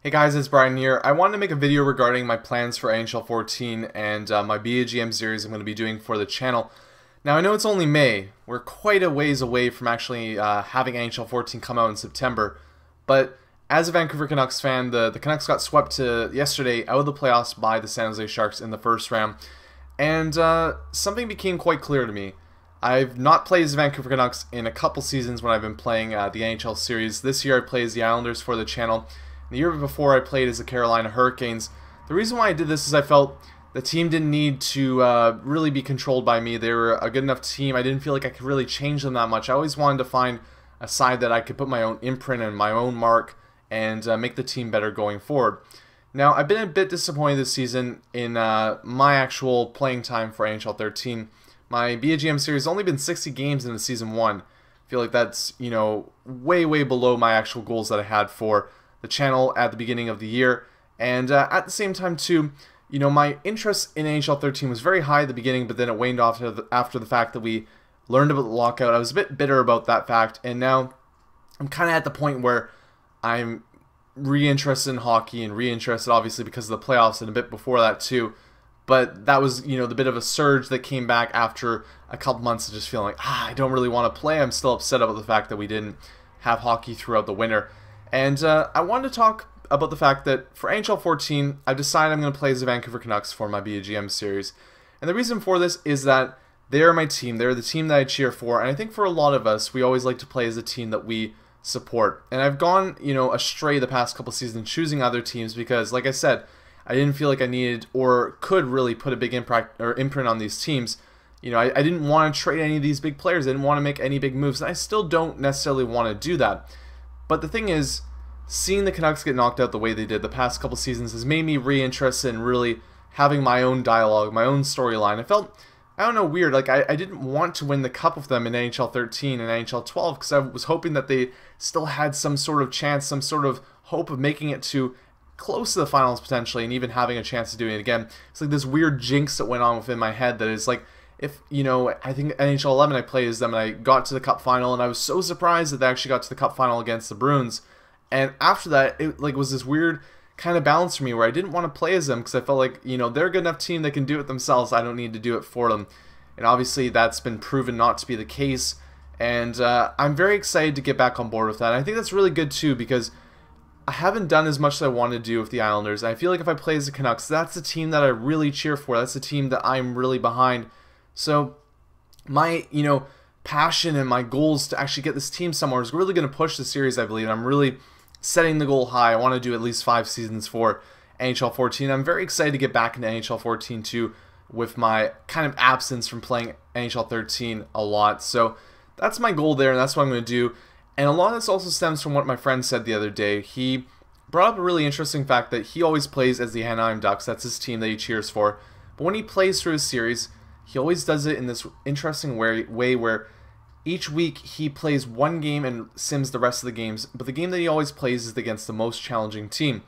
Hey guys, it's Brian here. I wanted to make a video regarding my plans for NHL 14 and my BAGM series I'm going to be doing for the channel. Now I know it's only May. We're quite a ways away from actually having NHL 14 come out in September. But as a Vancouver Canucks fan, the Canucks got swept yesterday out of the playoffs by the San Jose Sharks in the first round. And something became quite clear to me. I've not played as the Vancouver Canucks in a couple seasons when I've been playing the NHL series. This year I played as the Islanders for the channel. The year before I played as the Carolina Hurricanes. The reason why I did this is I felt the team didn't need to really be controlled by me. They were a good enough team. I didn't feel like I could really change them that much. I always wanted to find a side that I could put my own imprint and my own mark and make the team better going forward. Now, I've been a bit disappointed this season in my actual playing time for NHL 13. My BAGM series has only been 60 games into Season 1. I feel like that's, way, way below my actual goals that I had for the channel at the beginning of the year. And at the same time too, my interest in NHL 13 was very high at the beginning, but then it waned off after the fact that we learned about the lockout. I was a bit bitter about that fact, and now I'm kind of at the point where I'm reinterested in hockey and reinterested obviously because of the playoffs and a bit before that too. But that was, the bit of a surge that came back after a couple months of just feeling like, I don't really want to play. I'm still upset about the fact that we didn't have hockey throughout the winter. And I wanted to talk about the fact that for NHL 14, I've decided I'm going to play as the Vancouver Canucks for my BAGM series. And the reason for this is that they're my team. They're the team that I cheer for. And I think for a lot of us, we always like to play as a team that we support. And I've gone, astray the past couple seasons choosing other teams because, like I said, I didn't feel like I needed or could really put a big imprint on these teams. I didn't want to trade any of these big players. I didn't want to make any big moves. And I still don't necessarily want to do that. But the thing is, seeing the Canucks get knocked out the way they did the past couple seasons has made me reinterested in really having my own dialogue, my own storyline. I felt, weird. Like, I didn't want to win the cup with them in NHL 13 and NHL 12 because I was hoping that they still had some sort of chance, some sort of hope of making it to close to the finals potentially and even having a chance of doing it again. It's like this weird jinx that went on within my head that is like, if, I think NHL 11 I played as them and I got to the cup final and I was so surprised that they actually got to the cup final against the Bruins. And after that, it was this weird kind of balance for me where I didn't want to play as them because I felt like, they're a good enough team that can do it themselves. I don't need to do it for them. And obviously that's been proven not to be the case. And I'm very excited to get back on board with that. And I think that's really good too because I haven't done as much as I want to do with the Islanders. And I feel like if I play as the Canucks, that's the team that I really cheer for. That's the team that I'm really behind. So my, passion and my goals to actually get this team somewhere is really going to push the series, I believe. And I'm really setting the goal high. I want to do at least 5 seasons for NHL 14. I'm very excited to get back into NHL 14 too with my kind of absence from playing NHL 13 a lot. So that's my goal there, and that's what I'm going to do. And a lot of this also stems from what my friend said the other day. He brought up a really interesting fact that he always plays as the Anaheim Ducks. That's his team that he cheers for. But when he plays through his series, he always does it in this interesting way where each week he plays one game and sims the rest of the games, but the game that he always plays is against the most challenging team.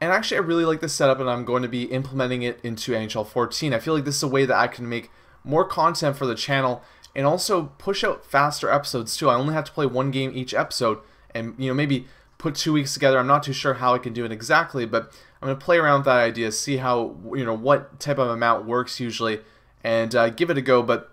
And actually I really like this setup and I'm going to be implementing it into NHL 14. I feel like this is a way that I can make more content for the channel and also push out faster episodes too. I only have to play one game each episode and maybe put 2 weeks together. I'm not too sure how I can do it exactly, but I'm going to play around with that idea, see how, what type of amount works usually, and give it a go. But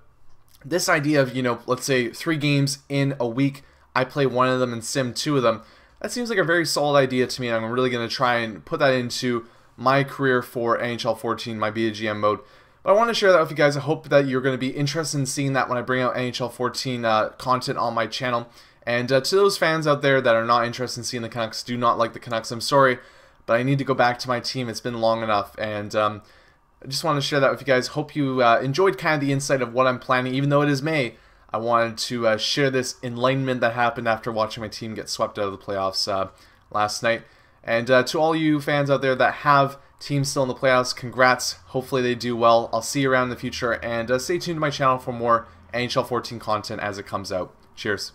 this idea of, let's say 3 games in a week, I play one of them and sim 2 of them, that seems like a very solid idea to me, and I'm really going to try and put that into my career for NHL 14, my BAGM mode. But I want to share that with you guys. I hope that you're going to be interested in seeing that when I bring out NHL 14 content on my channel. And to those fans out there that are not interested in seeing the Canucks, do not like the Canucks, I'm sorry, but I need to go back to my team. It's been long enough, and I just wanted to share that with you guys. Hope you enjoyed kind of the insight of what I'm planning. Even though it is May, I wanted to share this enlightenment that happened after watching my team get swept out of the playoffs last night. And to all you fans out there that have teams still in the playoffs, congrats. Hopefully they do well. I'll see you around in the future, and stay tuned to my channel for more NHL 14 content as it comes out. Cheers.